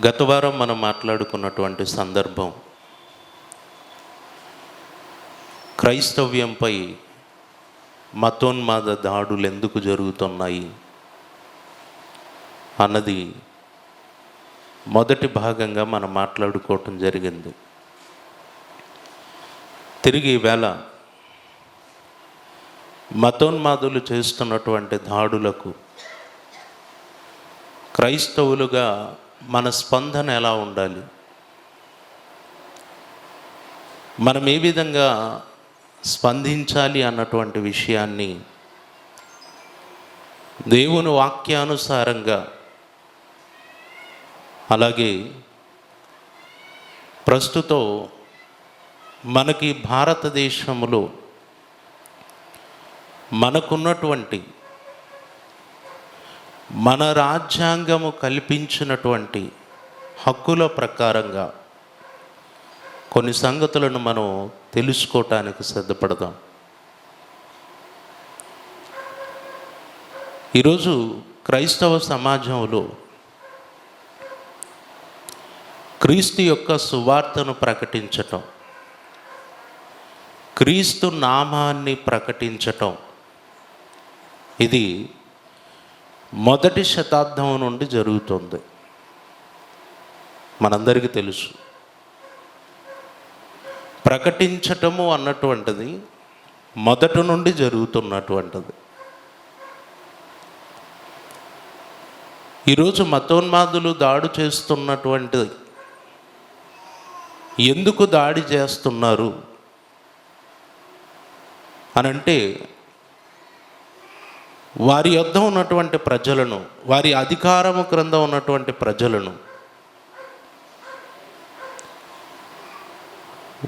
గత వారం మనం మాట్లాడుకున్నటువంటి సందర్భం క్రైస్తవ్యంపై మతోన్మాద దాడులు ఎందుకు జరుగుతున్నాయి అన్నది మొదటి భాగంగా మనం మాట్లాడుకోవటం జరిగింది. తిరిగి ఈవేళ మతోన్మాదులు చేస్తున్నటువంటి దాడులకు క్రైస్తవులుగా మన స్పందన ఎలా ఉండాలి, మనం ఏ విధంగా స్పందించాలి అన్నటువంటి విషయాన్ని దేవుని వాక్యానుసారంగా, అలాగే ప్రస్తుతం మనకి భారతదేశంలో మనకున్నటువంటి మన రాజ్యాంగము కల్పించినటువంటి హక్కుల ప్రకారంగా కొన్ని సంగతులను మనం తెలుసుకోవటానికి సిద్ధపడదాం. ఈరోజు క్రైస్తవ సమాజంలో క్రీస్తు యొక్క సువార్తను ప్రకటించటం, క్రీస్తు నామాన్ని ప్రకటించటం, ఇది మొదటి శతాబ్దం నుండి జరుగుతుంది. మనందరికీ తెలుసు, ప్రకటించటము అన్నటువంటిది మొదటి నుండి జరుగుతున్నటువంటిది. ఈరోజు మతోన్మాదులు దాడి చేస్తున్నటువంటిది ఎందుకు దాడి చేస్తున్నారు అనంటే, వారి యొద్ద ఉన్నటువంటి ప్రజలను, వారి అధికారము క్రింద ఉన్నటువంటి ప్రజలను,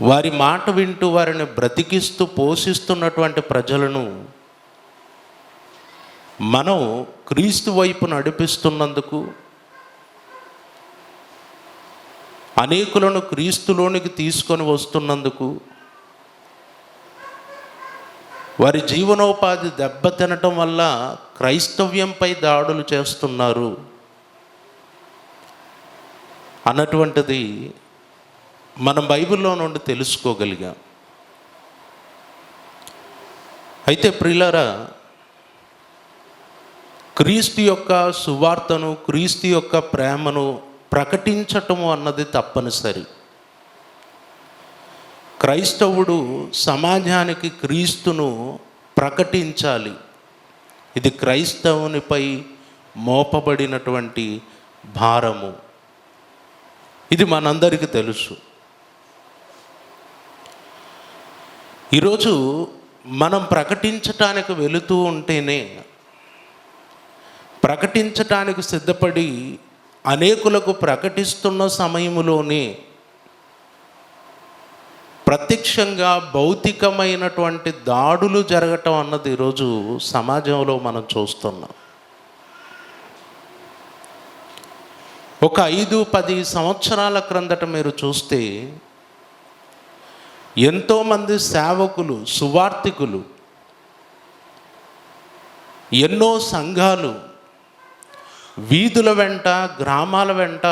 వారి మాట వింటూ వారిని బ్రతికిస్తూ పోషిస్తున్నటువంటి ప్రజలను మనం క్రీస్తు వైపు నడిపిస్తున్నందుకు, అనేకులను క్రీస్తులోనికి తీసుకొని వస్తున్నందుకు, వారి జీవనోపాధి దెబ్బతినటం వల్ల క్రైస్తవ్యంపై దాడులు చేస్తున్నారు అన్నటువంటిది మనం బైబిల్లో నుండి తెలుసుకోగలిగాం. అయితే ప్రియులారా, క్రీస్తు యొక్క సువార్తను, క్రీస్తు యొక్క ప్రేమను ప్రకటించటము అన్నది తప్పనిసరి. క్రైస్తవుడు సమాజానికి క్రీస్తును ప్రకటించాలి. ఇది క్రైస్తవునిపై మోపబడినటువంటి భారము. ఇది మనందరికీ తెలుసు. ఈరోజు మనం ప్రకటించటానికి వెళుతూ ఉంటేనే, ప్రకటించటానికి సిద్ధపడి అనేకులకు ప్రకటిస్తున్న సమయంలోనే ప్రత్యక్షంగా భౌతికమైనటువంటి దాడులు జరగటం అన్నది ఈరోజు సమాజంలో మనం చూస్తున్నాం. ఒక 5-10 సంవత్సరాల క్రిందట మీరు చూస్తే ఎంతోమంది సేవకులు, సువార్థికులు, ఎన్నో సంఘాలు వీధుల వెంట, గ్రామాల వెంట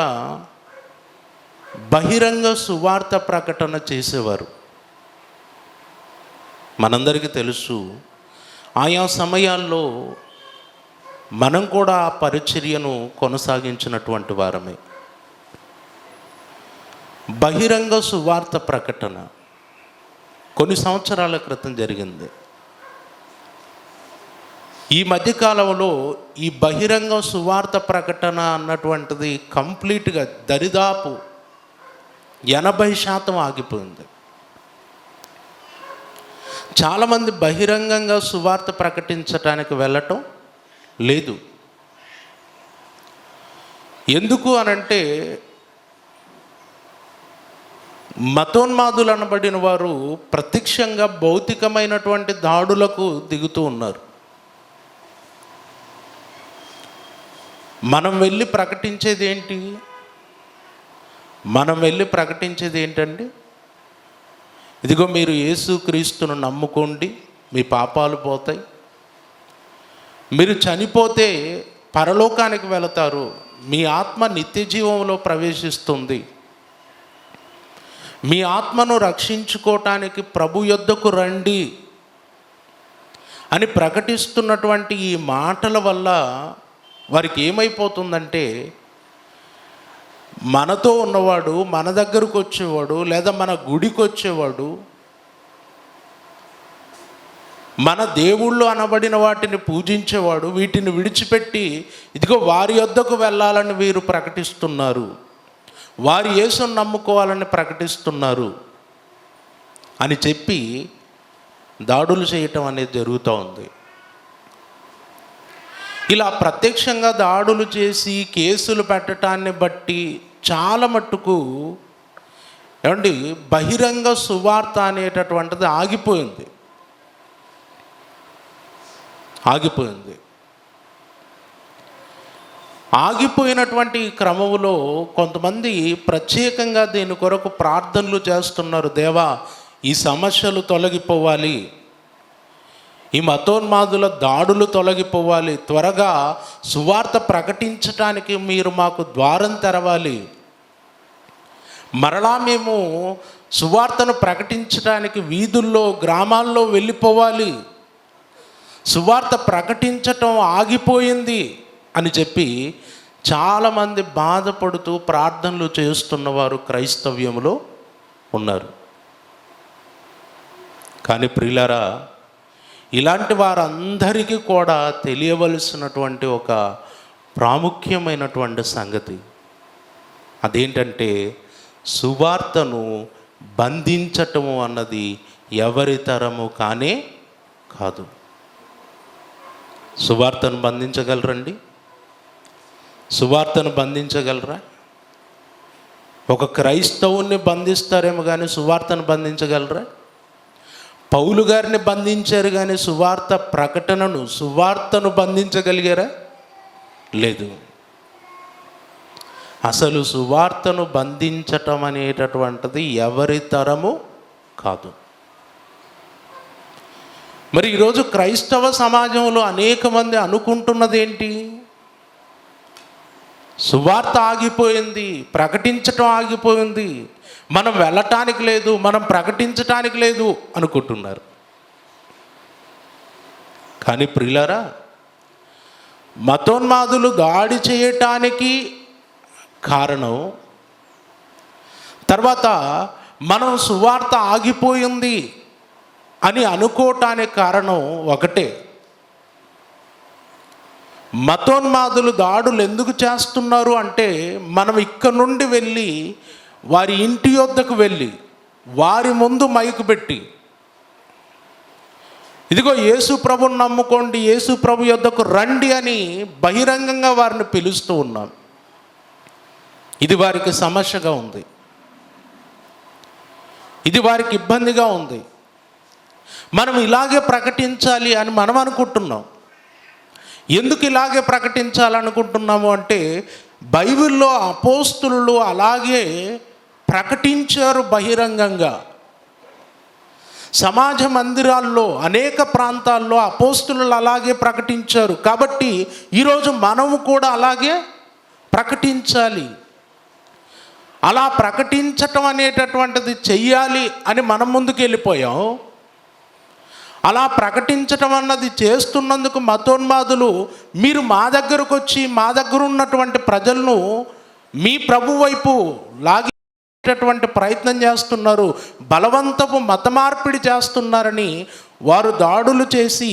బహిరంగ సువార్త ప్రకటన చేసేవారు. మనందరికీ తెలుసు, ఆయా సమయాల్లో మనం కూడా ఆ పరిచర్యను కొనసాగించినటువంటి వారమే. బహిరంగ సువార్త ప్రకటన కొన్ని సంవత్సరాల క్రితం జరిగింది. ఈ మధ్యకాలంలో ఈ బహిరంగ సువార్త ప్రకటన అన్నటువంటిది కంప్లీట్గా దరిదాపు 80% ఆగిపోయింది. చాలామంది బహిరంగంగా సువార్త ప్రకటించటానికి వెళ్ళటం లేదు. ఎందుకు అనంటే, మతోన్మాదులు అనబడిన వారు ప్రత్యక్షంగా భౌతికమైనటువంటి దాడులకు దిగుతూ ఉన్నారు. మనం వెళ్ళి ప్రకటించేది ఏంటి? మనం వెళ్ళి ప్రకటించేది ఏంటండి? ఇదిగో మీరు యేసుక్రీస్తును నమ్ముకోండి, మీ పాపాలు పోతాయి, మీరు చనిపోతే పరలోకానికి వెళతారు, మీ ఆత్మ నిత్య జీవంలో ప్రవేశిస్తుంది, మీ ఆత్మను రక్షించుకోవటానికి ప్రభు యొద్దకు రండి అని ప్రకటిస్తున్నటువంటి ఈ మాటల వల్ల వారికి ఏమైపోతుందంటే, మనతో ఉన్నవాడు, మన దగ్గరకు వచ్చేవాడు, లేదా మన గుడికి వచ్చేవాడు, మన దేవుళ్ళు అనబడిన వాటిని పూజించేవాడు వీటిని విడిచిపెట్టి ఇదిగో వారి యొద్దకు వెళ్ళాలని వీరు ప్రకటిస్తున్నారు, వారి యేసును నమ్ముకోవాలని ప్రకటిస్తున్నారు అని చెప్పి దాడులు చేయటం అనేది జరుగుతూ ఉంది. ఇలా ప్రత్యక్షంగా దాడులు చేసి కేసులు పెట్టడాన్ని బట్టి చాలా మట్టుకు ఏమండి బహిరంగ సువార్త అనేటటువంటిది ఆగిపోయింది. ఆగిపోయినటువంటి క్రమంలో కొంతమంది ప్రత్యేకంగా దీని కొరకు ప్రార్థనలు చేస్తున్నారు. దేవా, ఈ సమస్యలు తొలగిపోవాలి, ఈ మతోన్మాదుల దాడులు తొలగిపోవాలి, త్వరగా సువార్త ప్రకటించటానికి మీరు మాకు ద్వారం తెరవాలి, మరలా మేము సువార్తను ప్రకటించడానికి వీధుల్లో గ్రామాల్లో వెళ్ళిపోవాలి, సువార్త ప్రకటించటం ఆగిపోయింది అని చెప్పి చాలామంది బాధపడుతూ ప్రార్థనలు చేస్తున్నవారు క్రైస్తవ్యంలో ఉన్నారు. కానీ ప్రియులారా, ఇలాంటి వారందరికీ కూడా తెలియవలసినటువంటి ఒక ప్రాముఖ్యమైనటువంటి సంగతి అదేంటంటే, సువార్తను బంధించటము అన్నది ఎవరి తరము కానే కాదు. సువార్తను బంధించగలరండి? సువార్తను బంధించగలరా? ఒక క్రైస్తవుని బంధిస్తారేమో కానీ సువార్తను బంధించగలరా? పౌలు గారిని బంధించారు కానీ సువార్తను బంధించగలిగారా? లేదు. అసలు సువార్తను బంధించటం అనేటటువంటిది ఎవరి తరము కాదు. మరి ఈరోజు క్రైస్తవ సమాజంలో అనేక మంది అనుకుంటున్నది ఏంటి? సువార్త ఆగిపోయింది, ప్రకటించటం ఆగిపోయింది, మనం వెళ్ళటానికి లేదు, మనం ప్రకటించటానికి లేదు అనుకుంటున్నారు. కానీ ప్రియులారా, మతోన్మాదులు దాడి చేయటానికి కారణం, తర్వాత మనం సువార్త ఆగిపోయింది అని అనుకోవటానికి కారణం ఒకటే. మతోన్మాదులు దాడులు ఎందుకు చేస్తున్నారు అంటే, మనం ఇక్కడ నుండి వెళ్ళి వారి ఇంటి వద్దకు వెళ్ళి వారి ముందు మైకు పెట్టి ఇదిగో యేసు ప్రభుని నమ్ముకోండి, యేసు ప్రభు యొద్దకు రండి అని బహిరంగంగా వారిని పిలుస్తూ ఉన్నాం. ఇది వారికి సమస్యగా ఉంది, ఇది వారికి ఇబ్బందిగా ఉంది. మనం ఇలాగే ప్రకటించాలి అని మనం అనుకుంటున్నాం. ఎందుకు ఇలాగే ప్రకటించాలనుకుంటున్నాము అంటే, బైబిల్లో అపోస్తులు అలాగే ప్రకటించారు బహిరంగంగా. సమాజ మందిరాల్లో అనేక ప్రాంతాల్లో అపోస్తులు అలాగే ప్రకటించారు. కాబట్టి ఈరోజు మనము కూడా అలాగే ప్రకటించాలి. అలా ప్రకటించటం అనేటటువంటిది చెయ్యాలి అని మనం ముందుకు వెళ్ళిపోయాం. అలా ప్రకటించటం అన్నది చేస్తున్నందుకు మతోన్మాదులు మీరు మా దగ్గరకు వచ్చి మా దగ్గర ఉన్నటువంటి ప్రజలను మీ ప్రభు వైపు లాగేటటువంటి ప్రయత్నం చేస్తున్నారు, బలవంతపు మత మార్పిడి చేస్తున్నారని వారు దాడులు చేసి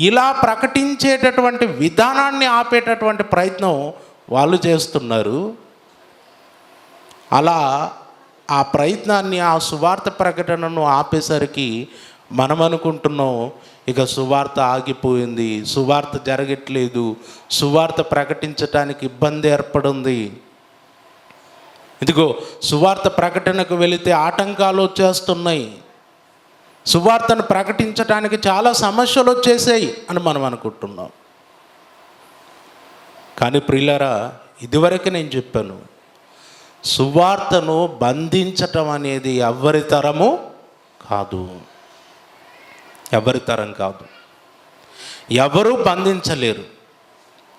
ఇలా ప్రకటించేటటువంటి విధానాన్ని ఆపేటటువంటి ప్రయత్నం వాళ్ళు చేస్తున్నారు. అలా ఆ ప్రయత్నాన్ని, ఆ సువార్త ప్రకటనను ఆపేసరికి మనం అనుకుంటున్నాం ఇక సువార్త ఆగిపోయింది, సువార్త జరగట్లేదు, సువార్త ప్రకటించటానికి ఇబ్బంది ఏర్పడింది, ఇదిగో సువార్త ప్రకటనకు వెళితే ఆటంకాలు వచ్చేస్తున్నాయి, సువార్తను ప్రకటించటానికి చాలా సమస్యలు వచ్చేసాయి అని మనం అనుకుంటున్నాం. కానీ ప్రియులారా, ఇదివరకు నేను చెప్పాను, సువార్తను బంధించటం అనేది ఎవరి తరము కాదు, ఎవరి తరం కాదు, ఎవరూ బంధించలేరు.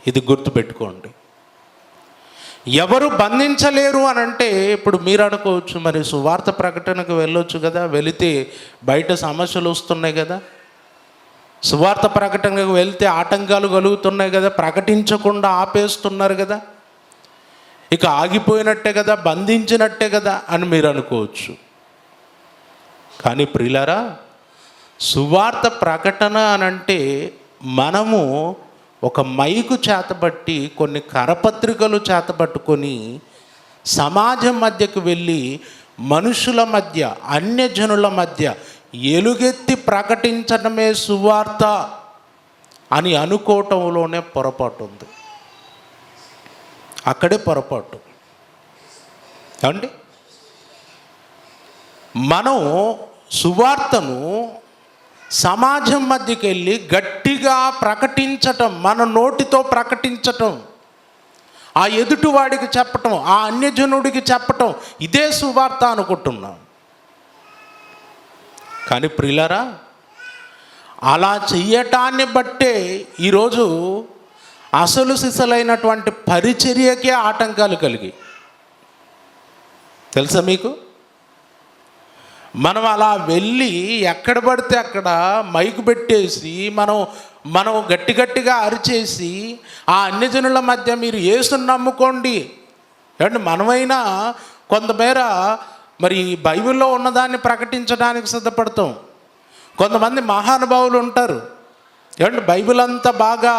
ఇది గుర్తుపెట్టుకోండి. ఎవరు బంధించలేరు అని అంటే ఇప్పుడు మీరు అనుకోవచ్చు, మరి సువార్త ప్రకటనకు వెళ్ళొచ్చు కదా, వెళితే బయట సమస్యలు వస్తున్నాయి కదా, సువార్త ప్రకటనకు వెళ్తే ఆటంకాలు కలుగుతున్నాయి కదా, ప్రకటించకుండా ఆపేస్తున్నారు కదా, ఇక ఆగిపోయినట్టే కదా, బంధించినట్టే కదా అని మీరు అనుకోవచ్చు. కానీ ప్రియులారా, సువార్త ప్రకటన అనంటే మనము ఒక మైకు చేతబట్టి కొన్ని కరపత్రికలు చేతబట్టుకొని సమాజం మధ్యకు వెళ్ళి మనుషుల మధ్య, అన్యజనుల మధ్య ఎలుగెత్తి ప్రకటించడమే సువార్త అని అనుకోవటంలోనే పొరపాటు ఉంది. అక్కడే పొరపాటు ఏమండి. మనం సువార్తను సమాజం మధ్యకి వెళ్ళి గట్టిగా ప్రకటించటం, మన నోటితో ప్రకటించటం, ఆ ఎదుటివాడికి చెప్పటం, ఆ అన్యజనుడికి చెప్పటం, ఇదే సువార్త అనుకుంటున్నాం. కానీ ప్రియులారా, అలా చెయ్యటాన్ని బట్టే ఈరోజు అసలు సిసలైనటువంటి పరిచర్యకే ఆటంకాలు కలిగి, తెలుసా మీకు? మనం అలా వెళ్ళి ఎక్కడ పడితే అక్కడ మైకు పెట్టేసి మనం గట్టిగా అరిచేసి ఆ అన్యజనుల మధ్య మీరు యేసుని నమ్ముకోండి అంటే మనమైనా కొంతమేర మరి బైబిల్లో ఉన్నదాన్ని ప్రకటించడానికి సిద్ధపడతాం. కొంతమంది మహానుభావులు ఉంటారు ఏమంటే బైబిల్ అంతా బాగా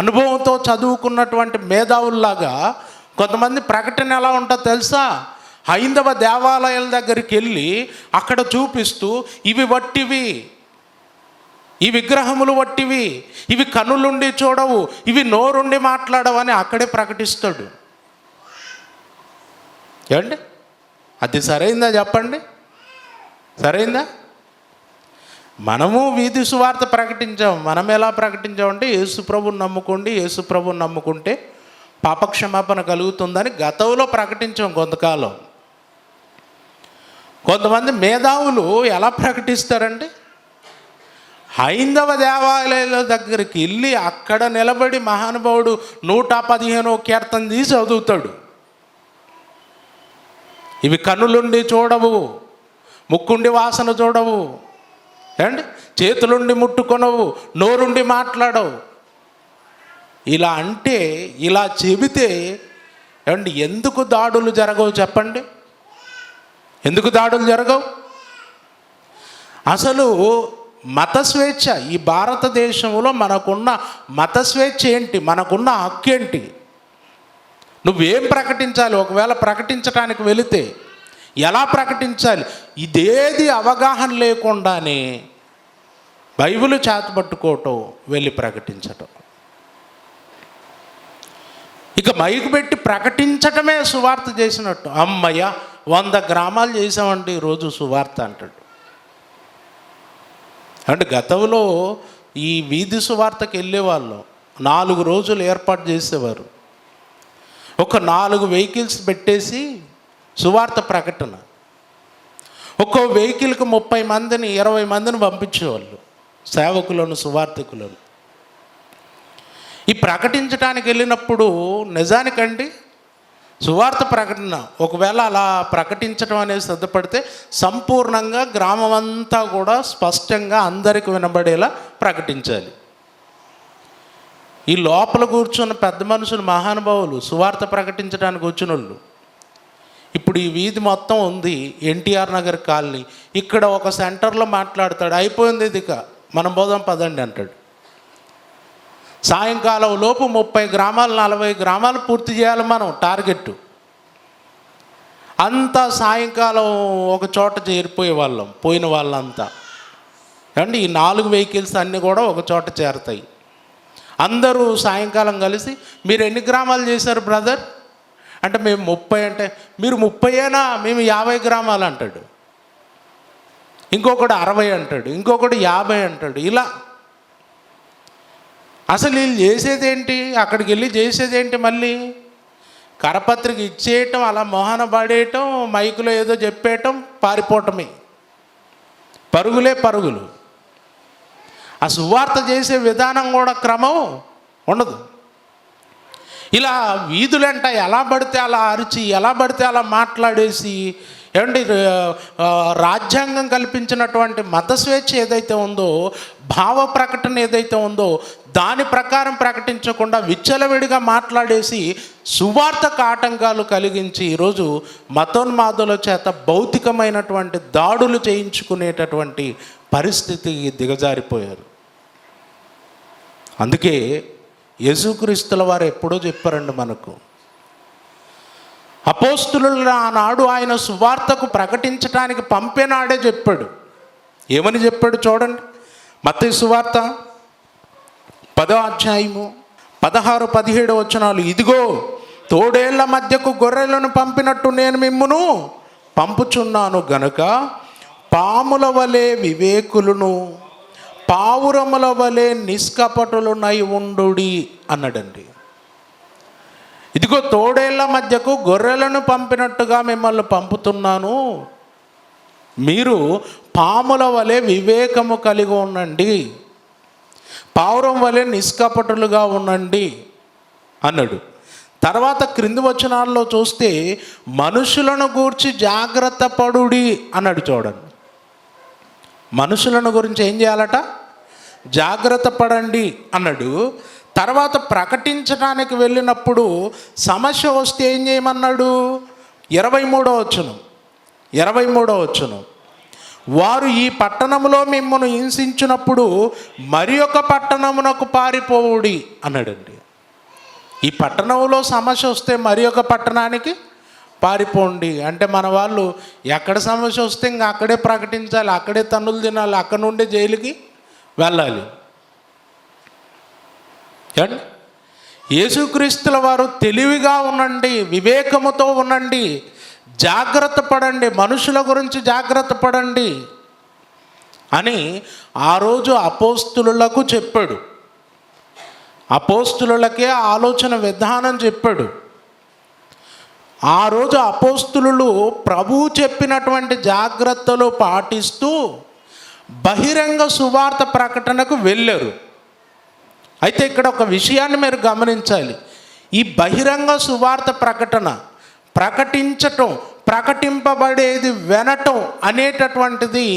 అనుభవంతో చదువుకున్నటువంటి మేధావుల్లాగా కొంతమంది ప్రకటన ఎలా ఉంటుందో తెలుసా? హైందవ దేవాలయాల దగ్గరికి వెళ్ళి అక్కడ చూపిస్తూ ఇవి వట్టివి, ఈ విగ్రహములు వట్టివి, ఇవి కన్నులుండి చూడవు, ఇవి నోరుండి మాట్లాడవు అని అక్కడే ప్రకటిస్తాడు. ఏమండి, అది సరైందా చెప్పండి? సరైందా? మనము వీధి సువార్త ప్రకటించాం. మనం ఎలా ప్రకటించామంటే యేసుప్రభుని నమ్ముకోండి, యేసుప్రభుని నమ్ముకుంటే పాపక్షమాపణ కలుగుతుందని గతంలో ప్రకటించాం కొంతకాలం. కొంతమంది మేధావులు ఎలా ప్రకటిస్తారంటే హైందవ దేవాలయాల దగ్గరికి వెళ్ళి అక్కడ నిలబడి మహానుభావుడు 115వ కీర్తన తీసి చదువుతాడు. ఇవి కన్నులుండి చూడవు, ముక్కుండి వాసన చూడవు, ఏమండి చేతులుండి ముట్టుకొనవు, నోరుండి మాట్లాడవు. ఇలా అంటే, ఇలా చెబితే ఏమండి ఎందుకు దాడులు జరగవు చెప్పండి? ఎందుకు దాడులు జరగవు? అసలు మత స్వేచ్ఛ ఈ భారతదేశంలో మనకున్న మత స్వేచ్ఛ ఏంటి? మనకున్న హక్కు ఏంటి? నువ్వేం ప్రకటించాలి? ఒకవేళ ప్రకటించడానికి వెళితే ఎలా ప్రకటించాలి? ఇదేది అవగాహన లేకుండానే బైబిల్ చేతబట్టుకోవటం, వెళ్ళి ప్రకటించటం, ఇక మైకు పెట్టి ప్రకటించటమే సువార్త చేసినట్టు. అమ్మయ్య 100 గ్రామాలు చేసామండి ఈరోజు సువార్త అంటాడు. అంటే గతంలో ఈ వీధి సువార్తకి వెళ్ళేవాళ్ళు 4 రోజులు ఏర్పాటు చేసేవారు. ఒక 4 వెహికల్స్ పెట్టేసి సువార్త ప్రకటన, ఒక్కో వెహికల్కి 30 మందిని 20 మందిని పంపించేవాళ్ళు, సేవకులను, సువార్థకులను. ఈ ప్రకటించడానికి వెళ్ళినప్పుడు నిజానికండి సువార్త ప్రకటన ఒకవేళ అలా ప్రకటించడం అనేది సిద్ధపడితే సంపూర్ణంగా గ్రామం అంతా కూడా స్పష్టంగా అందరికి వినబడేలా ప్రకటించాలి. ఈ లోపల కూర్చున్న పెద్ద మనుషులు, మహానుభావులు, సువార్త ప్రకటించడానికి వచ్చిన వాళ్ళు, ఇప్పుడు ఈ వీధి మొత్తం ఉంది ఎన్టీఆర్ నగర్ కాలనీ, ఇక్కడ ఒక సెంటర్లో మాట్లాడతాడు, అయిపోయింది ఇది, ఇక మనం పోదాం పదండి అంటాడు. సాయంకాలం లోపు 30 గ్రామాలు 40 గ్రామాలు పూర్తి చేయాలి మనం టార్గెట్. అంతా సాయంకాలం ఒక చోట చేరిపోయే వాళ్ళం, పోయిన వాళ్ళంతా. అంటే ఈ 4 వెహికల్స్ అన్నీ కూడా ఒక చోట చేరుతాయి. అందరూ సాయంకాలం కలిసి మీరు ఎన్ని గ్రామాలు చేశారు బ్రదర్ అంటే మేము 30 అంటే మీరు 30ఏనా, మేము 50 గ్రామాలు అంటాడు, ఇంకొకటి 60 అంటాడు, ఇంకొకటి 50 అంటాడు. ఇలా అసలు వీళ్ళు చేసేదేంటి? అక్కడికి వెళ్ళి చేసేదేంటి? మళ్ళీ కరపత్రిక ఇచ్చేయటం, అలా మొహన పడేయటం, మైకులో ఏదో చెప్పేయటం, పారిపోవటమే, పరుగులే పరుగులు. ఆ సువార్త చేసే విధానం కూడా క్రమం ఉండదు. ఇలా వీధులంట ఎలా పడితే అలా అరిచి, ఎలా పడితే అలా మాట్లాడేసి, ఏమండి, రాజ్యాంగం కల్పించినటువంటి మత స్వేచ్ఛ ఏదైతే ఉందో, భావ ప్రకటన ఏదైతే ఉందో దాని ప్రకారం ప్రకటించకుండా విచ్చలవిడిగా మాట్లాడేసి సువార్తకు ఆటంకాలు కలిగించి ఈరోజు మతోన్మాదుల చేత భౌతికమైనటువంటి దాడులు చేయించుకునేటటువంటి పరిస్థితికి దిగజారిపోయారు. అందుకే యేసుక్రీస్తుల వారు ఎప్పుడో చెప్పారండి మనకు, అపోస్తులు ఆనాడు ఆయన సువార్తకు ప్రకటించడానికి పంపినాడే చెప్పాడు. ఏమని చెప్పాడు చూడండి, మత్తయి సువార్త 10వ అధ్యాయము 16-17 వచనాలు. ఇదిగో తోడేళ్ల మధ్యకు గొర్రెలను పంపినట్టు నేను మిమ్మును పంపుచున్నాను గనుక పాముల వలె వివేకులను, పావురముల వలె నిష్కపటులునై ఉండుడి అన్నాడండి. ఇదిగో తోడేళ్ల మధ్యకు గొర్రెలను పంపినట్టుగా మిమ్మల్ని పంపుతున్నాను, మీరు పాముల వలె వివేకము కలిగి ఉండండి, పావురం వలె నిష్కపటులుగా ఉండండి అన్నాడు. తర్వాత క్రింది వచనాల్లో చూస్తే మనుషులను గూర్చి జాగ్రత్త పడుడి అన్నాడు. చూడండి, మనుషులను గురించి ఏం చేయాలట? జాగ్రత్త పడండి అన్నాడు. తర్వాత ప్రకటించడానికి వెళ్ళినప్పుడు సమస్య వస్తే ఏం చేయమన్నాడు? 23వ వచనం, వారు ఈ పట్టణంలో మిమ్మల్ని హింసించినప్పుడు మరి ఒక పట్టణమునకు పారిపోవుడి అన్నాడండి. ఈ పట్టణంలో సమస్య వస్తే మరి ఒక పట్టణానికి పారిపోండి అంటే మన వాళ్ళు ఎక్కడ సమస్య వస్తే ఇంకా అక్కడే ప్రకటించాలి, అక్కడే తన్నులు తినాలి, అక్కడ నుండి జైలుకి వెళ్ళాలి. యేసుక్రీస్తుల వారు తెలివిగా ఉండండి, వివేకముతో ఉండండి, జాగ్రత్త పడండి, మనుషుల గురించి జాగ్రత్త పడండి అని ఆ రోజు అపోస్తులకు చెప్పాడు. అపోస్తులకే ఆలోచన విధానం చెప్పాడు. ఆ రోజు అపోస్తులు ప్రభువు చెప్పినటువంటి జాగ్రత్తలు పాటిస్తూ బహిరంగ సువార్త ప్రకటనకు వెళ్ళారు. అయితే ఇక్కడ ఒక విషయాన్ని మీరు గమనించాలి. ఈ బహిరంగ సువార్త ప్రకటన, ప్రకటించటం, ప్రకటింపబడేది వినటం అనేటటువంటిది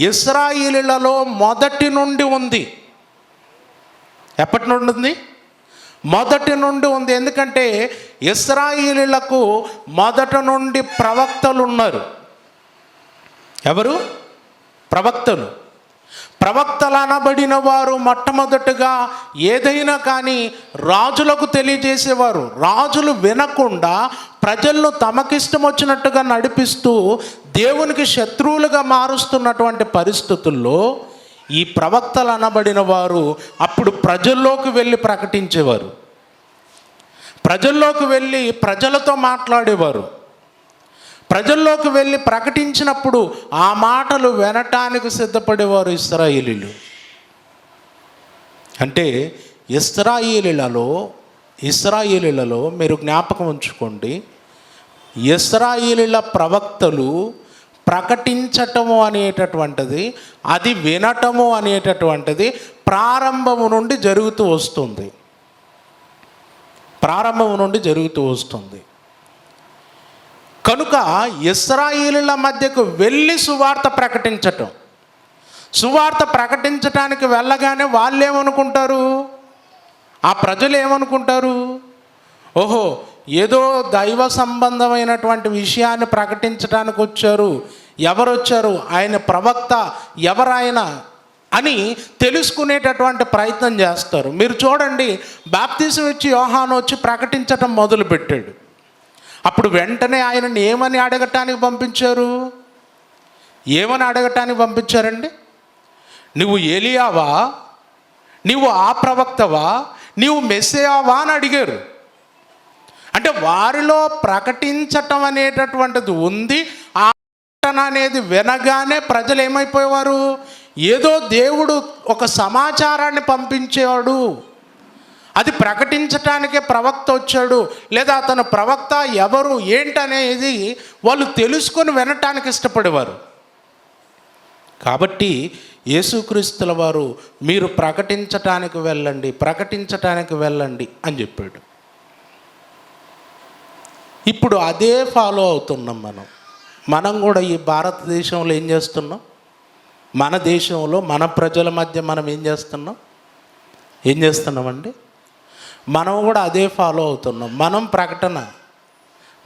ఇశ్రాయేలీయులలో మొదటి నుండి ఉంది. ఎప్పటి నుండి ఉంది? మొదటి నుండి ఉంది. ఎందుకంటే ఇశ్రాయేలీయులకు మొదట నుండి ప్రవక్తలు ఉన్నారు. ఎవరు? ప్రవక్తలు. ప్రవక్తలు అనబడిన వారు మొట్టమొదటిగా ఏదైనా కానీ రాజులకు తెలియజేసేవారు. రాజులు వినకుండా ప్రజలను తమకిష్టం వచ్చినట్టుగా నడిపిస్తూ దేవునికి శత్రువులుగా మారుస్తున్నటువంటి పరిస్థితుల్లో ఈ ప్రవక్తలు అనబడిన వారు అప్పుడు ప్రజల్లోకి వెళ్ళి ప్రకటించేవారు, ప్రజల్లోకి వెళ్ళి ప్రజలతో మాట్లాడేవారు. ప్రజల్లోకి వెళ్ళి ప్రకటించినప్పుడు ఆ మాటలు వినటానికి సిద్ధపడేవారు ఇశ్రాయేలీయులు. అంటే ఇశ్రాయేలీయులలో మీరు జ్ఞాపకం ఉంచుకోండి, ఇశ్రాయేలీయుల ప్రవక్తలు ప్రకటించటము అనేటటువంటిది, అది వినటము అనేటటువంటిది ప్రారంభము నుండి జరుగుతూ వస్తుంది. కనుక ఇశ్రాయేలీయుల మధ్యకు వెళ్ళి సువార్త ప్రకటించటానికి వెళ్ళగానే వాళ్ళు ఏమనుకుంటారు? ఆ ప్రజలు ఏమనుకుంటారు? ఓహో, ఏదో దైవ సంబంధమైనటువంటి విషయాన్ని ప్రకటించడానికి వచ్చారు. ఎవరు వచ్చారు? ఆయన ప్రవక్త, ఎవరాయన అని తెలుసుకునేటటువంటి ప్రయత్నం చేస్తారు. మీరు చూడండి, బాప్తిసం ఇచ్చి యోహాను వచ్చి ప్రకటించటం మొదలుపెట్టాడు. అప్పుడు వెంటనే ఆయనని ఏమని అడగటానికి పంపించారండి? నువ్వు ఏలియావా? నువ్వు ఆ ప్రవక్తవా? నువ్వు మెస్సియావా అని అడిగారు. అంటే వారిలో ప్రకటించటం అనేటటువంటిది ఉంది. ఆ ప్రకటన అనేది వినగానే ప్రజలు ఏమైపోయేవారు? ఏదో దేవుడు ఒక సమాచారాన్ని పంపించేవాడు, అది ప్రకటించటానికే ప్రవక్త వచ్చాడు, లేదా అతను ప్రవక్త ఎవరు ఏంటనేది వాళ్ళు తెలుసుకొని వినటానికి ఇష్టపడేవారు. కాబట్టి యేసుక్రీస్తుల వారు మీరు ప్రకటించటానికి వెళ్ళండి అని చెప్పాడు. ఇప్పుడు అదే ఫాలో అవుతున్నాం మనం కూడా ఈ భారతదేశంలో ఏం చేస్తున్నాం? మన దేశంలో మన ప్రజల మధ్య మనం ఏం చేస్తున్నామండి? మనం కూడా అదే ఫాలో అవుతున్నాం. మనం ప్రకటన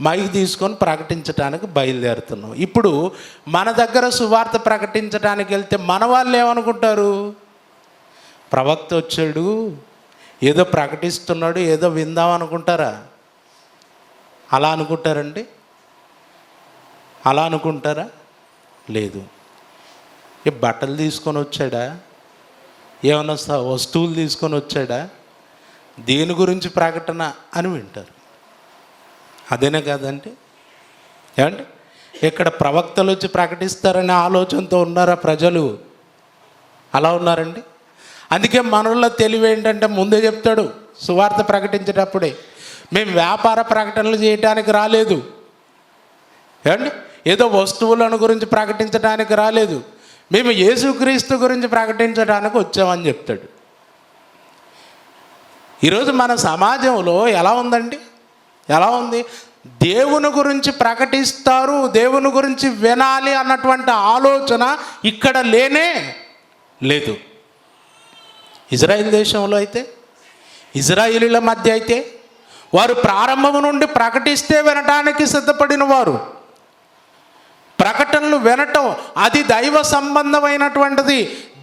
మైక్ తీసుకొని ప్రకటించడానికి బయలుదేరుతున్నాం. ఇప్పుడు మన దగ్గర సువార్త ప్రకటించడానికి వెళ్తే మన వాళ్ళు ఏమనుకుంటారు? ప్రవక్త వచ్చాడు, ఏదో ప్రకటిస్తున్నాడు, ఏదో విందాం అనుకుంటారా? అలా అనుకుంటారండి? అలా అనుకుంటారా? లేదు. బట్టలు తీసుకొని వచ్చాడా? ఏమన్నా వస్తువులు తీసుకొని వచ్చాడా? దేని గురించి ప్రకటన అని వింటారు. అదేనే కాదండి? ఏమండి, ఇక్కడ ప్రవక్తలు వచ్చి ప్రకటిస్తారనే ఆలోచనతో ఉన్నారా ప్రజలు? అలా ఉన్నారండి. అందుకే మనలో తెలివి ఏంటంటే ముందే చెప్తాడు సువార్త ప్రకటించేటప్పుడే, మేము వ్యాపార ప్రకటనలు చేయడానికి రాలేదు, ఏమండి, ఏదో వస్తువులను గురించి ప్రకటించడానికి రాలేదు, మేము యేసుక్రీస్తు గురించి ప్రకటించడానికి వచ్చామని చెప్తాడు. ఈరోజు మన సమాజంలో ఎలా ఉందండి? ఎలా ఉంది? దేవుని గురించి ప్రకటిస్తారు, దేవుని గురించి వినాలి అన్నటువంటి ఆలోచన ఇక్కడ లేనే లేదు. ఇజ్రాయిల్ దేశంలో అయితే, ఇజ్రాయిలీల మధ్య అయితే వారు ప్రారంభం నుండి ప్రకటిస్తే వినటానికి సిద్ధపడిన వారు. ప్రకటనలు వినటం అది దైవ సంబంధమైనటువంటిది.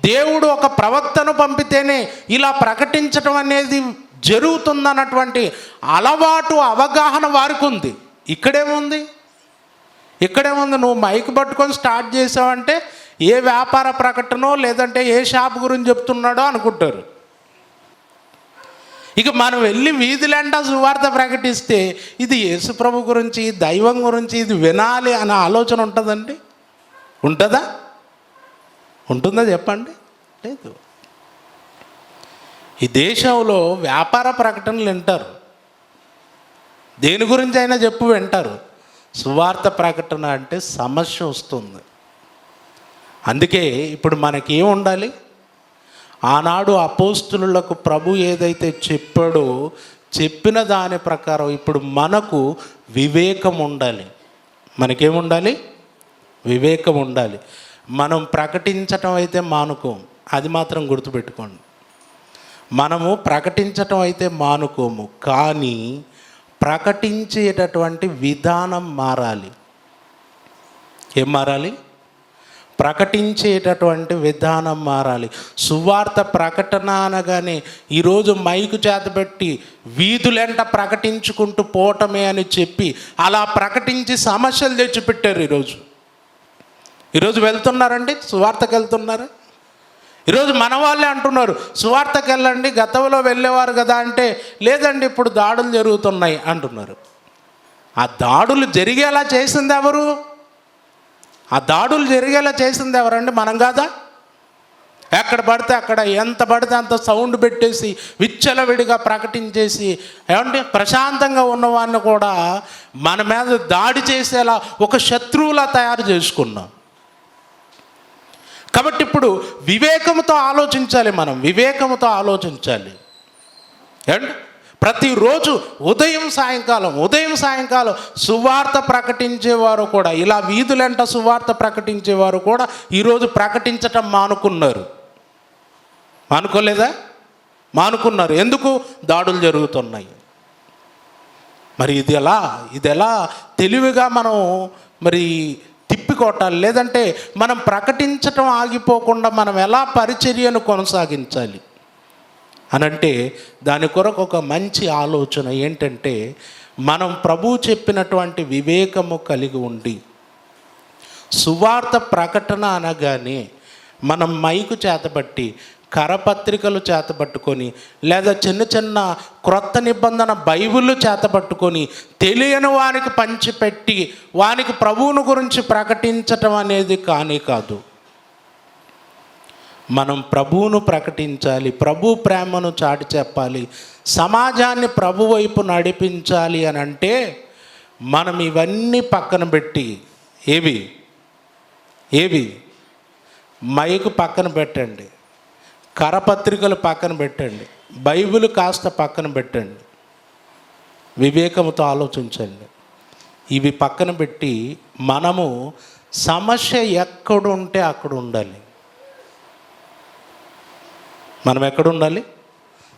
దేవుడు ఒక ప్రవక్తను పంపితేనే ఇలా ప్రకటించటం అనేది జరుగుతుందన్నటువంటి అలవాటు, అవగాహన వారికి ఉంది. ఇక్కడేముంది? నువ్వు మైక్ పట్టుకొని స్టార్ట్ చేసావంటే ఏ వ్యాపార ప్రకటనో లేదంటే ఏ షాప్ గురించి చెప్తున్నాడో అనుకుంటారు. ఇక మనం వెళ్ళి వీధులంటా సువార్త ప్రకటిస్తే ఇది యేసుప్రభు గురించి, దైవం గురించి ఇది వినాలి అనే ఆలోచన ఉంటుందండి? ఉంటుందా? ఉంటుందా చెప్పండి? లేదు. ఈ దేశంలో వ్యాపార ప్రకటనలు వింటారు, దేని గురించి అయినా చెప్పు వింటారు. సువార్త ప్రకటన అంటే సమస్య వస్తుంది. అందుకే ఇప్పుడు మనకేం ఉండాలి? ఆనాడు అపోస్తులులకు ప్రభు ఏదైతే చెప్పాడో చెప్పిన దాని ప్రకారం ఇప్పుడు మనకు వివేకం ఉండాలి. మనకేముండాలి? వివేకం ఉండాలి. మనం ప్రకటించటం అయితే మానుకోం, అది మాత్రం గుర్తుపెట్టుకోండి. మనము ప్రకటించటం అయితే మానుకోము, కానీ ప్రకటించేటటువంటి విధానం మారాలి. ఏం మారాలి? ప్రకటించేటటువంటి విధానం మారాలి. సువార్త ప్రకటన అనగానే ఈరోజు మైకు చేతబెట్టి వీధులెంట ప్రకటించుకుంటూ పోవటమే అని చెప్పి అలా ప్రకటించి సమస్యలు తెచ్చిపెట్టారు. ఈరోజు వెళ్తున్నారండి, సువార్తకు వెళ్తున్నారు. ఈరోజు మన వాళ్ళే అంటున్నారు సువార్తకు వెళ్ళండి, గతంలో వెళ్ళేవారు కదా అంటే లేదండి ఇప్పుడు దాడులు జరుగుతున్నాయి అంటున్నారు. ఆ దాడులు జరిగేలా చేసింది ఎవరు? ఎవరండి? మనం కాదా? ఎక్కడ పడితే అక్కడ, ఎంత పడితే అంత సౌండ్ పెట్టేసి విచ్చలవిడిగా ప్రకటించేసి, ఏమంటే ప్రశాంతంగా ఉన్నవాడిని కూడా మన మీద దాడి చేసేలా ఒక శత్రువులా తయారు చేసుకున్నాం. కాబట్టి ఇప్పుడు వివేకంతో ఆలోచించాలి. మనం వివేకంతో ఆలోచించాలి. ఏమండి, ప్రతిరోజు ఉదయం సాయంకాలం సువార్త ప్రకటించేవారు కూడా, ఇలా వీధులంట సువార్త ప్రకటించేవారు కూడా ఈరోజు ప్రకటించటం మానుకున్నారు. మానుకోలేదా? మానుకున్నారు. ఎందుకు? దాడులు జరుగుతున్నాయి. మరి ఇది ఎలా తెలివిగా మనం మరి తిప్పికొట్టాలి? లేదంటే మనం ప్రకటించటం ఆగిపోకుండా మనం ఎలా పరిచర్యను కొనసాగించాలి అనంటే దాని కొరకు ఒక మంచి ఆలోచన ఏంటంటే, మనం ప్రభువు చెప్పినటువంటి వివేకము కలిగి ఉండి సువార్త ప్రకటన అనగానే మనం మైకు చేతబట్టి, కరపత్రికలు చేతబట్టుకొని, లేదా చిన్న క్రొత్త నిబంధన బైబిళ్ళు చేతబట్టుకొని తెలియని వానికి పంచిపెట్టి వానికి ప్రభువును గురించి ప్రకటించటం అనేది కాదు. మనం ప్రభువును ప్రకటించాలి, ప్రభు ప్రేమను చాటి చెప్పాలి, సమాజాన్ని ప్రభు వైపు నడిపించాలి అని అంటే మనం ఇవన్నీ పక్కన పెట్టి, ఏవి మైకు పక్కన పెట్టండి, కరపత్రికలు పక్కన పెట్టండి, బైబిల్ కాస్త పక్కన పెట్టండి, వివేకంతో ఆలోచించండి. ఇవి పక్కన పెట్టి మనము సమస్య ఎక్కడుంటే అక్కడ ఉండాలి. మనం ఎక్కడ ఉండాలి?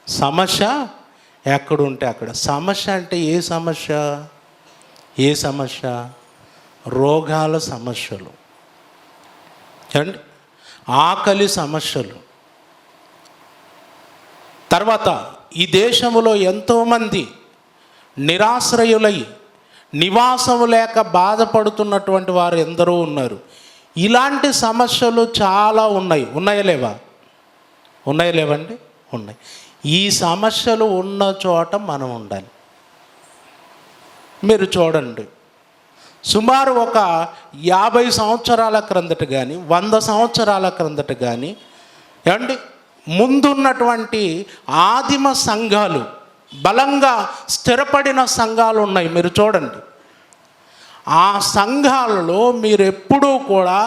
సమస్య ఎక్కడుంటే అక్కడ. సమస్య అంటే ఏ సమస్య? ఏ సమస్య? రోగాల సమస్యలు అండి, ఆకలి సమస్యలు. తర్వాత ఈ దేశంలో ఎంతోమంది నిరాశ్రయులై నివాసము లేక బాధపడుతున్నటువంటి వారు ఎందరో ఉన్నారు. ఇలాంటి సమస్యలు చాలా ఉన్నాయి. ఉన్నాయా లేవా? ఉన్నాయా లేవండి? ఉన్నాయి. ఈ సమస్యలు ఉన్న చోట మనం ఉండాలి. మీరు చూడండి, సుమారు ఒక 50 సంవత్సరాల క్రిందట కానీ 100 సంవత్సరాల క్రిందట కానీ ఏమండి ముందున్నటువంటి ఆదిమ సంఘాలు, బలంగా స్థిరపడిన సంఘాలు ఉన్నాయి. మీరు చూడండి, ఆ సంఘాలలో మీరు ఎప్పుడూ కూడా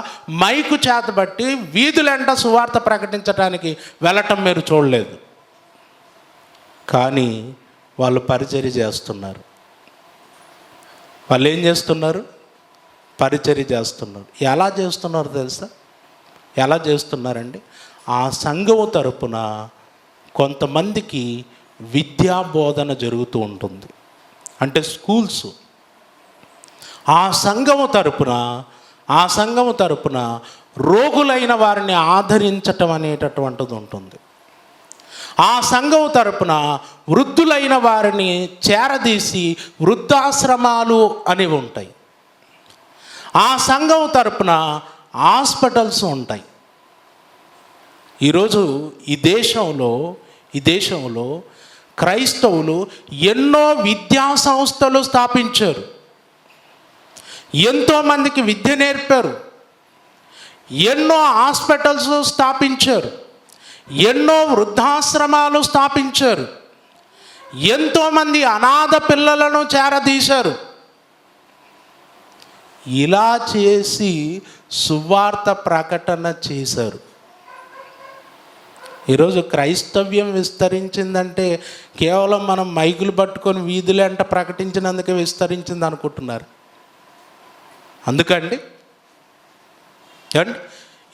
మైకు చేతబట్టి వీధులెంట సువార్త ప్రకటించడానికి వెళ్ళటం మీరు చూడలేదు. కానీ వాళ్ళు పరిచర్య చేస్తున్నారు. వాళ్ళు ఏం చేస్తున్నారు? పరిచర్య చేస్తున్నారు. ఎలా చేస్తున్నారు తెలుసా? ఎలా చేస్తున్నారండి? ఆ సంఘము తరపున కొంతమందికి విద్యా బోధన జరుగుతూ ఉంటుంది, అంటే స్కూల్స్. ఆ సంఘము తరపున రోగులైన వారిని ఆదరించటం అనేటటువంటిది ఉంటుంది. ఆ సంఘము తరపున వృద్ధులైన వారిని చేరదీసి వృద్ధాశ్రమాలు అనేవి ఉంటాయి. ఆ సంఘము తరపున హాస్పిటల్స్ ఉంటాయి. ఈరోజు ఈ దేశంలో క్రైస్తవులు ఎన్నో విద్యా సంస్థలు స్థాపించారు, ఎంతోమందికి విద్య నేర్పారు, ఎన్నో హాస్పిటల్స్ స్థాపించారు, ఎన్నో వృద్ధాశ్రమాలు స్థాపించారు, ఎంతోమంది అనాథ పిల్లలను చేరదీశారు. ఇలా చేసి సువార్త ప్రకటన చేశారు. ఈరోజు క్రైస్తవ్యం విస్తరించిందంటే కేవలం మనం మైకులు పట్టుకొని వీధులంట ప్రకటించినందుకే విస్తరించింది అనుకుంటున్నారు. అందుకండి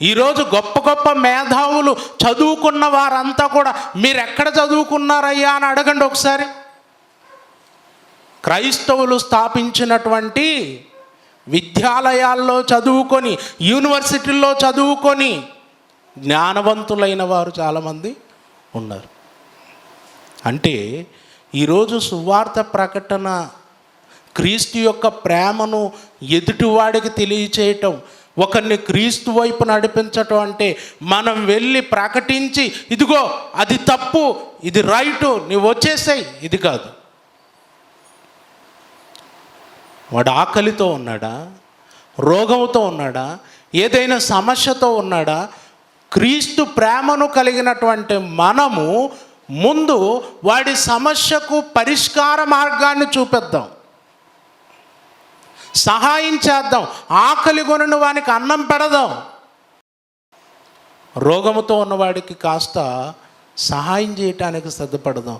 ఈరోజు గొప్ప గొప్ప మేధావులు చదువుకున్న వారంతా కూడా మీరు ఎక్కడ చదువుకున్నారయ్యా అని అడగండి ఒకసారి. క్రైస్తవులు స్థాపించినటువంటి విద్యాలయాల్లో చదువుకొని, యూనివర్సిటీల్లో చదువుకొని జ్ఞానవంతులైన వారు చాలామంది ఉన్నారు. అంటే ఈరోజు సువార్త ప్రకటన, క్రీస్తు యొక్క ప్రేమను ఎదుటివాడికి తెలియచేయటం, ఒకరిని క్రీస్తు వైపు నడిపించటం అంటే మనం వెళ్ళి ప్రకటించి ఇదిగో అది తప్పు, ఇది రైటు, నీవు వచ్చేసాయి, ఇది కాదు. వాడు ఆకలితో ఉన్నాడా, రోగంతో ఉన్నాడా, ఏదైనా సమస్యతో ఉన్నాడా, క్రీస్తు ప్రేమను కలిగినటువంటి మనము ముందు వాడి సమస్యకు పరిష్కార మార్గాన్ని చూపిద్దాం, సహాయం చేద్దాం, ఆకలి కొనిన వానికి అన్నం పెడదాం. రోగముతో ఉన్నవాడికి కాస్త సహాయం చేయటానికి సిద్ధపడదాం.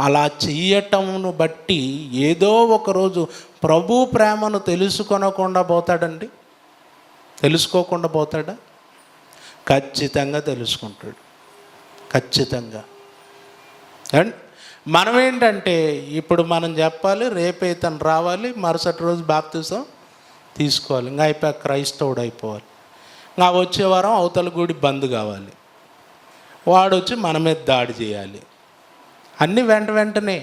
అలా చెయ్యటమును బట్టి ఏదో ఒకరోజు ప్రభు ప్రేమను తెలుసుకోకుండా పోతాడండి. తెలుసుకోకుండా పోతాడా? ఖచ్చితంగా తెలుసుకుంటాడు, ఖచ్చితంగా. అండ్ మనం ఏంటంటే ఇప్పుడు మనం చెప్పాలి, రేపే తను రావాలి, మరుసటి రోజు బాప్తిసం తీసుకోవాలి, ఇంకా అయిపోయి క్రైస్తవుడు అయిపోవాలి. ఇంకా వచ్చే వారం అవతల గుడి బంద్ కావాలి, వాడు వచ్చి మన మీద దాడి చేయాలి. అన్నీ వెంటనే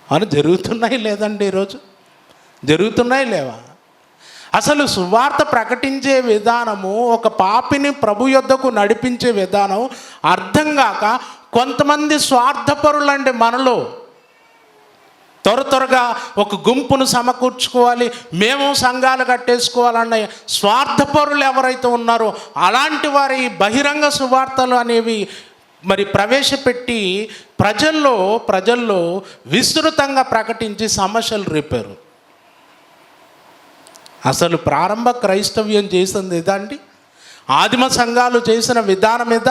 అని జరుగుతున్నాయి లేదండి? ఈరోజు జరుగుతున్నాయి లేవా? అసలు సువార్త ప్రకటించే విధానము, ఒక పాపిని ప్రభు యొద్దకు నడిపించే విధానం అర్థం కాక కొంతమంది స్వార్థపరులండి మనలో. త్వరగా ఒక గుంపును సమకూర్చుకోవాలి, మేము సంఘాలు కట్టేసుకోవాలన్న స్వార్థపరులు ఎవరైతే ఉన్నారో అలాంటి వారి బహిరంగ సువార్తలు అనేవి మరి ప్రవేశపెట్టి ప్రజల్లో విస్తృతంగా ప్రకటించి సమస్యలు రేపారు. అసలు ప్రారంభ క్రైస్తవ్యం చేసింది ఇదా అండి? ఆదిమ సంఘాలు చేసిన విధానం మీద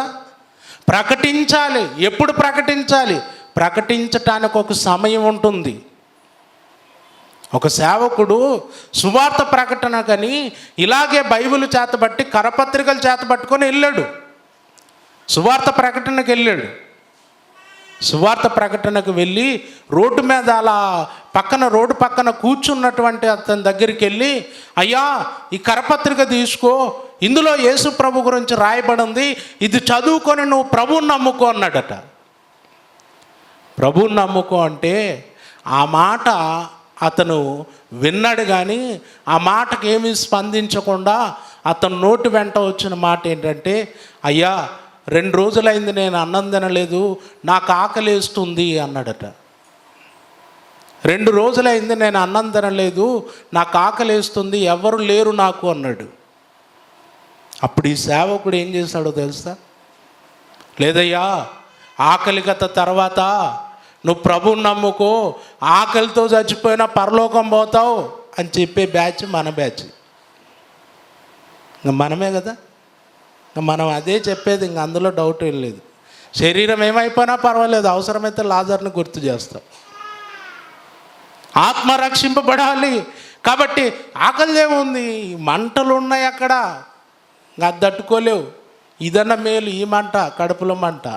ప్రకటించాలి. ఎప్పుడు ప్రకటించాలి? ప్రకటించటానికి ఒక సమయం ఉంటుంది. ఒక సేవకుడు సువార్త ప్రకటన కానీ ఇలాగే బైబిల్ చేతబట్టి కరపత్రికలు చేతబట్టుకొని వెళ్ళాడు, సువార్త ప్రకటనకు వెళ్ళాడు. సువార్త ప్రకటనకు వెళ్ళి రోడ్డు మీద అలా రోడ్డు పక్కన కూర్చున్నటువంటి అతని దగ్గరికి వెళ్ళి, అయ్యా ఈ కరపత్రిక తీసుకో, ఇందులో యేసు ప్రభు గురించి రాయబడింది, ఇది చదువుకొని నువ్వు ప్రభువుని నమ్ముకో అన్నాడట. ప్రభువుని నమ్ముకో అంటే ఆ మాట అతను విన్నాడు, కానీ ఆ మాటకి ఏమీ స్పందించకుండా అతను నోటి వెంట వచ్చిన మాట ఏంటంటే, అయ్యా 2 రోజులైంది నేను అన్నం తినలేదు, నాకు ఆకలేస్తుంది అన్నాడట. 2 రోజులైంది నేను అన్నం తినలేదు, నాకు ఆకలేస్తుంది, ఎవరు లేరు నాకు అన్నాడు. అప్పుడు ఈ సేవకుడు ఏం చేశాడో తెలుసా? లేదయ్యా, ఆకలిగత తర్వాత నువ్వు ప్రభువుని నమ్ముకో, ఆకలితో చచ్చిపోయినా పరలోకం పోతావు అని చెప్పే బ్యాచ్ మన బ్యాచ్. ఇంకా మనమే కదా, మనం అదే చెప్పేది, ఇంక అందులో డౌట్ ఏం లేదు. శరీరం ఏమైపోయినా పర్వాలేదు, అవసరమైతే లాజర్ని గుర్తు చేస్తాం. ఆత్మ రక్షింపబడాలి కాబట్టి ఆకలి ఏముంది, మంటలు ఉన్నాయి అక్కడ, అది తట్టుకోలేవు, ఇదన్న మేలు, ఈ మంట కడుపులో మంట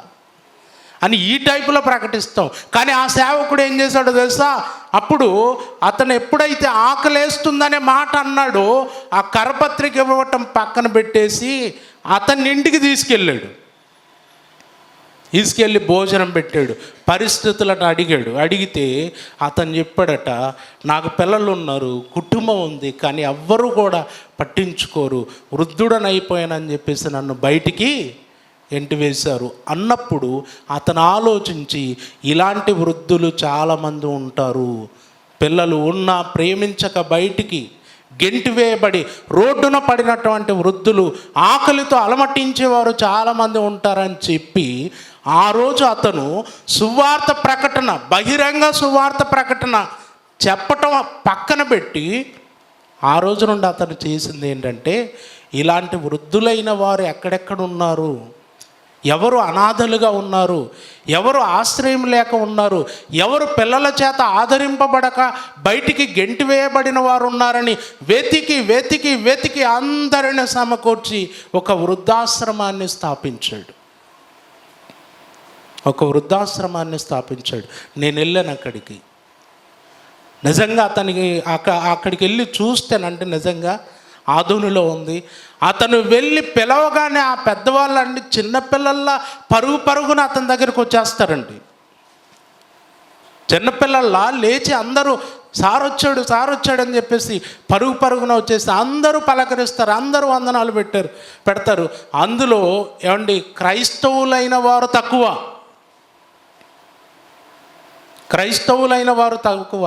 అని ఈ టైపులో ప్రకటిస్తాం. కానీ ఆ సేవకుడు ఏం చేశాడో తెలుసా? అప్పుడు అతను ఎప్పుడైతే ఆకలేస్తుందనే మాట అన్నాడో ఆ కరపత్రిక ఇవ్వటం పక్కన పెట్టేసి అతన్ని ఇంటికి తీసుకెళ్ళి భోజనం పెట్టాడు. పరిస్థితులను అడిగితే అతను చెప్పాడట, నాకు పిల్లలు ఉన్నారు, కుటుంబం ఉంది, కానీ ఎవ్వరూ కూడా పట్టించుకోరు, వృద్ధుడనైపోయానని చెప్పేసి నన్ను బయటికి ఎంటివేశారు అన్నప్పుడు అతను ఆలోచించి, ఇలాంటి వృద్ధులు చాలామంది ఉంటారు, పిల్లలు ఉన్నా ప్రేమించక బయటికి గెంటివేయబడి రోడ్డున పడినటువంటి వృద్ధులు, ఆకలితో అలమటించేవారు చాలామంది ఉంటారని చెప్పి ఆ రోజు అతను సువార్త ప్రకటన, బహిరంగ సువార్త ప్రకటన చెప్పటం పక్కన పెట్టి ఆ రోజు నుండి అతను చేసింది ఏంటంటే, ఇలాంటి వృద్ధులైన వారు ఎక్కడెక్కడ ఉన్నారు, ఎవరు అనాథలుగా ఉన్నారు, ఎవరు ఆశ్రయం లేక ఉన్నారు, ఎవరు పిల్లల చేత ఆదరింపబడక బయటికి గెంటివేయబడిన వారు ఉన్నారని వెతికి వెతికి వెతికి అందరిని సమకూర్చి ఒక వృద్ధాశ్రమాన్ని స్థాపించాడు. నేను వెళ్ళాను అక్కడికి. నిజంగా అక్కడికి వెళ్ళి చూస్తేనంటే నిజంగా ఆధునిలో ఉంది. అతను వెళ్ళి పిలవగానే ఆ పెద్దవాళ్ళండి చిన్నపిల్లల్లా పరుగున అతని దగ్గరికి వచ్చేస్తారండి. చిన్నపిల్లల్లా లేచి అందరూ సార్ వచ్చాడు అని చెప్పేసి పరుగున వచ్చేసి అందరూ పలకరిస్తారు, అందరూ వందనాలు పెడతారు. అందులో ఏమండి క్రైస్తవులైన వారు తక్కువ,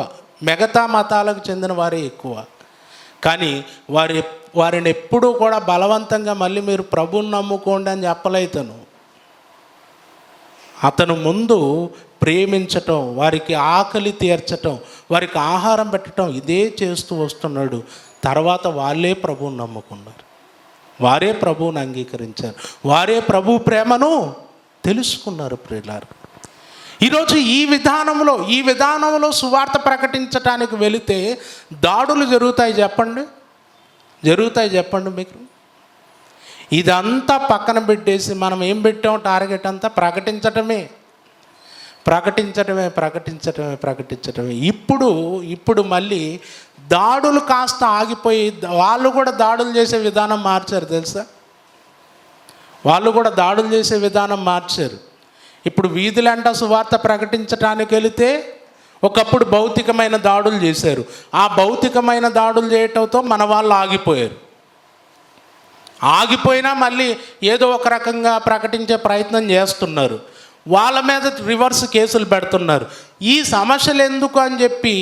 మిగతా మతాలకు చెందిన వారే ఎక్కువ. కానీ వారిని ఎప్పుడూ కూడా బలవంతంగా మళ్ళీ మీరు ప్రభువుని నమ్ముకోండి అని చెప్పలేతను. అతను ముందు ప్రేమించటం, వారికి ఆకలి తీర్చటం, వారికి ఆహారం పెట్టడం, ఇదే చేస్తూ వస్తున్నాడు. తర్వాత వాళ్ళే ప్రభువుని నమ్ముకున్నారు, వారే ప్రభువుని అంగీకరించారు, వారే ప్రభు ప్రేమను తెలుసుకున్నారు. ప్రియులారా, ఈరోజు ఈ విధానంలో సువార్త ప్రకటించటానికి వెళితే దాడులు జరుగుతాయి చెప్పండి మీకు. ఇదంతా పక్కన పెట్టేసి మనం ఏం పెట్టాం? టార్గెట్ అంతా ప్రకటించటమే. ఇప్పుడు మళ్ళీ దాడులు కాస్త ఆగిపోయి వాళ్ళు కూడా దాడులు చేసే విధానం మార్చారు తెలుసా? ఇప్పుడు వీధులంట సువార్త ప్రకటించడానికి వెళితే ఒకప్పుడు భౌతికమైన దాడులు చేశారు. ఆ భౌతికమైన దాడులు చేయటంతో మన వాళ్ళు ఆగిపోయినా మళ్ళీ ఏదో ఒక రకంగా ప్రకటించే ప్రయత్నం చేస్తున్నారు. వాళ్ళ మీద రివర్స్ కేసులు పెడుతున్నారు. ఈ సమస్యలు ఎందుకు అని చెప్పి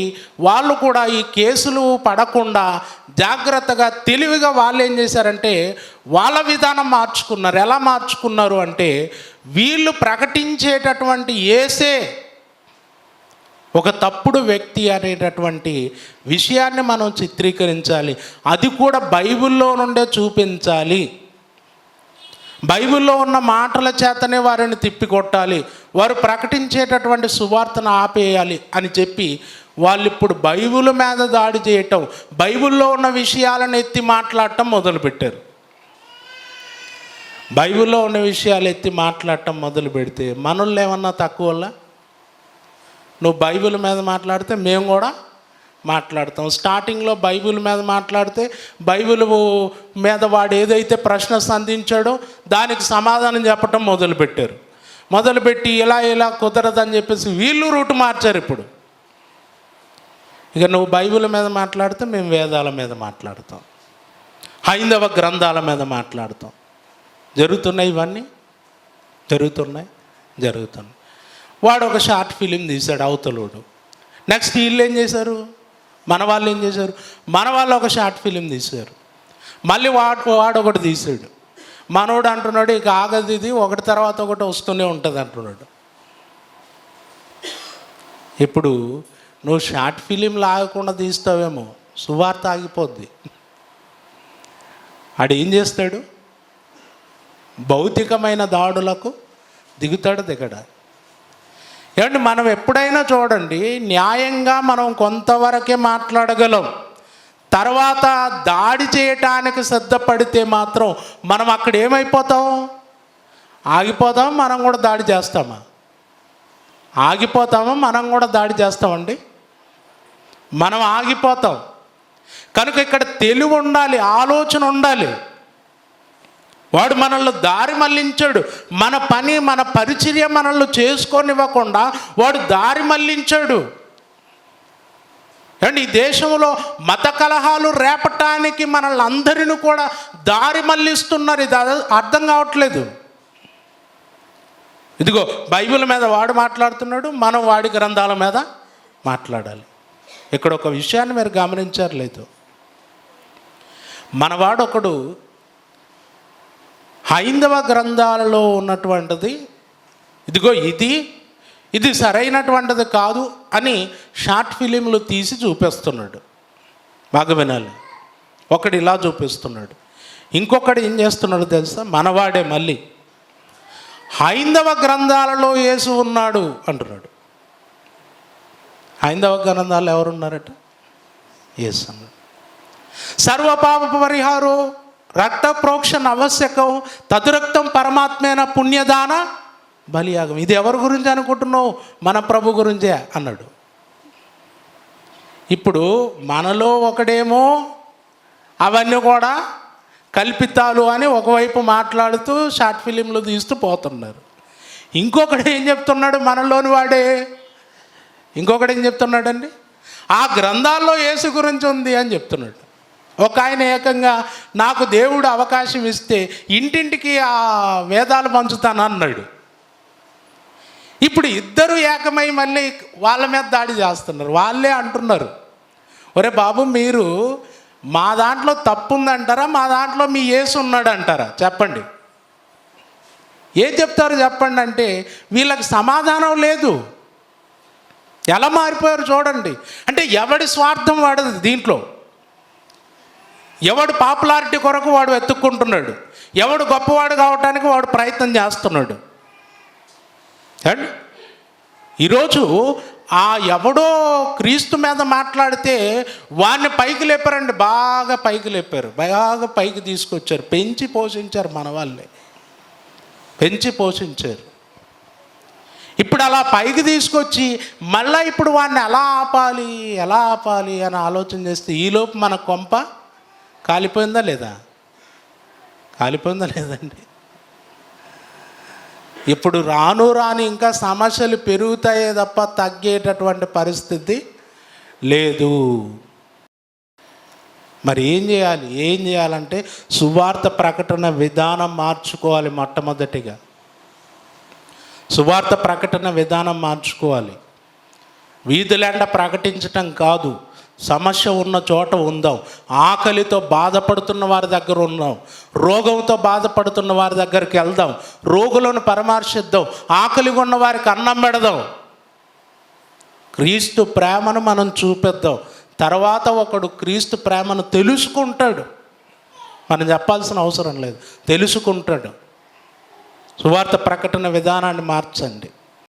వాళ్ళు కూడా ఈ కేసులు పడకుండా జాగ్రత్తగా తెలివిగా వాళ్ళు ఏం చేశారంటే వాళ్ళ విధానం మార్చుకున్నారు. ఎలా మార్చుకున్నారు అంటే, వీళ్ళు ప్రకటించేటటువంటి యేసే ఒక తప్పుడు వ్యక్తి అనేటటువంటి విషయాన్ని మనం చిత్రీకరించాలి. అది కూడా బైబిల్లో నుండే చూపించాలి. బైబిల్లో ఉన్న మాటల చేతనే వారిని తిప్పికొట్టాలి, వారు ప్రకటించేటటువంటి సువార్తను ఆపేయాలి అని చెప్పి వాళ్ళు ఇప్పుడు బైబిల్ మీద దాడి చేయటం, బైబిల్లో ఉన్న విషయాలను ఎత్తి మాట్లాడటం మొదలుపెట్టారు. బైబిల్లో ఉన్న విషయాలు ఎత్తి మాట్లాడటం మొదలు పెడితే మనల్ని ఏమన్నా తక్కువలా? నువ్వు బైబిల్ మీద మాట్లాడితే మేము కూడా మాట్లాడతాం. స్టార్టింగ్లో బైబిల్ మీద మాట్లాడితే బైబిల్ మీద వాడు ఏదైతే ప్రశ్న సంధించాడో దానికి సమాధానం చెప్పటం మొదలుపెట్టారు. మొదలుపెట్టి ఇలా కుదరదని చెప్పేసి వీళ్ళు రూటు మార్చారు. ఇప్పుడు ఇక నువ్వు బైబిల్ మీద మాట్లాడితే మేము వేదాల మీద మాట్లాడతాం, హైందవ గ్రంథాల మీద మాట్లాడతాం. జరుగుతున్నాయి ఇవన్నీ, జరుగుతున్నాయి. వాడు ఒక షార్ట్ ఫిలిం తీశాడు అవతలోడు. నెక్స్ట్ వీళ్ళు ఏం చేశారు, మన వాళ్ళు ఏం చేశారు, మన వాళ్ళు ఒక షార్ట్ ఫిలిం తీశారు. మళ్ళీ వాడు ఒకటి తీశాడు. మనోడు అంటున్నాడు ఇక ఆగదు, ఇది ఒకటి తర్వాత ఒకటి వస్తూనే ఉంటుంది అంటున్నాడు. ఇప్పుడు నువ్వు షార్ట్ ఫిలిం లాగకుండా తీస్తావేమో, సువార్త ఆగిపోద్ది. ఆడు ఏం చేస్తాడు, భౌతికమైన దాడులకు దిగడా. ఏమంటే మనం ఎప్పుడైనా చూడండి, న్యాయంగా మనం కొంతవరకే మాట్లాడగలం. తర్వాత దాడి చేయటానికి సిద్ధపడితే మాత్రం మనం అక్కడ ఏమైపోతాం, ఆగిపోతాం. మనం కూడా దాడి చేస్తామా? ఆగిపోతామా? మనం కూడా దాడి చేస్తామండి. మనం ఆగిపోతాం. కనుక ఇక్కడ తెలివి ఉండాలి, ఆలోచన ఉండాలి. వాడు మనల్ని దారి మళ్ళించాడు. మన పని, మన పరిచర్య మనల్ని చేసుకోనివ్వకుండా వాడు దారి మళ్ళించాడు. అండ్ ఈ దేశంలో మత కలహాలు రేపటానికి మనల్ని అందరిని కూడా దారి మళ్ళిస్తున్నారు. ఇది అర్థం కావట్లేదు. ఇదిగో బైబిల్ మీద వాడు మాట్లాడుతున్నాడు, మనం వాడి గ్రంథాల మీద మాట్లాడాలి. ఇక్కడ ఒక విషయాన్ని మీరు గమనించారు లేదు, మనవాడు ఒకడు హైందవ గ్రంథాలలో ఉన్నటువంటిది ఇదిగో ఇది సరైనటువంటిది కాదు అని షార్ట్ ఫిలింలు తీసి చూపిస్తున్నాడు. బాగా వినాలి. ఒకడు ఇలా చూపిస్తున్నాడు, ఇంకొకడు ఏం చేస్తున్నాడు తెలుసా, మనవాడే మళ్ళీ హైందవ గ్రంథాలలో యేసు ఉన్నాడు అంటున్నాడు. హైందవ గ్రంథాలు ఎవరున్నారట? యేసు అన్నాడు. సర్వపాప పరిహారో రక్త ప్రోక్షణ ఆవశ్యకం, తదురక్తం పరమాత్మైన పుణ్యదాన బలియాగం. ఇది ఎవరి గురించి అనుకుంటున్నావు? మన ప్రభు గురించే అన్నాడు. ఇప్పుడు మనలో ఒకడేమో అవన్నీ కూడా కల్పితాలు అని ఒకవైపు మాట్లాడుతూ షార్ట్ ఫిలింలు తీస్తూ పోతున్నారు. ఇంకొకడు ఏం చెప్తున్నాడు, మనలోని వాడే ఇంకొకడు ఏం చెప్తున్నాడండి, ఆ గ్రంథాల్లో యేసు గురించి ఉంది అని చెప్తున్నాడు. ఒక ఆయన ఏకంగా నాకు దేవుడు అవకాశం ఇస్తే ఇంటింటికి ఆ వేదాలు పంచుతాను అన్నాడు. ఇప్పుడు ఇద్దరు ఏకమై మళ్ళీ వాళ్ళ మీద దాడి చేస్తున్నారు. వాళ్ళే అంటున్నారు, ఒరే బాబు మీరు మా దాంట్లో తప్పు ఉందంటారా, మా దాంట్లో మీ యేసు ఉన్నాడు అంటారా? చెప్పండి, ఏం చెప్తారు చెప్పండి అంటే వీళ్ళకి సమాధానం లేదు. ఎలా మారిపోయారు చూడండి. అంటే ఎవడి స్వార్థం వాడదు దీంట్లో. ఎవడు పాపులారిటీ కొరకు వాడు వెతుక్కుంటున్నాడు, ఎవడు గొప్పవాడు కావటానికి వాడు ప్రయత్నం చేస్తున్నాడు. అండ్ ఈరోజు ఆ ఎవడో క్రీస్తు మీద మాట్లాడితే వాడిని పైకి లేపారండి, బాగా పైకి లేపారు, బాగా పైకి తీసుకొచ్చారు, పెంచి పోషించారు. మన వాళ్ళే పెంచి పోషించారు. ఇప్పుడు అలా పైకి తీసుకొచ్చి మళ్ళీ ఇప్పుడు వాడిని ఎలా ఆపాలి అని ఆలోచన చేస్తే ఈలోపు మన కొంప కాలిపోయిందా లేదండి? ఇప్పుడు రాను ఇంకా సమస్యలు పెరుగుతాయే తప్ప తగ్గేటటువంటి పరిస్థితి లేదు. మరి ఏం చేయాలంటే సువార్త ప్రకటన విధానం మార్చుకోవాలి. మొట్టమొదటిగా సువార్త ప్రకటన విధానం మార్చుకోవాలి. వీధులెండ ప్రకటించటం కాదు, సమస్య ఉన్న చోట ఉందాం, ఆకలితో బాధపడుతున్న వారి దగ్గర ఉందాం, రోగంతో బాధపడుతున్న వారి దగ్గరికి వెళ్దాం, రోగులను పరామర్శిద్దాం, ఆకలిగా ఉన్న వారికి అన్నం పెడదాం, క్రీస్తు ప్రేమను మనం చూపిద్దాం. తర్వాత ఒకడు క్రీస్తు ప్రేమను తెలుసుకుంటాడు, మనం చెప్పాల్సిన అవసరం లేదు, తెలుసుకుంటాడు. సువార్త ప్రకటన విధానాన్ని మార్చండి.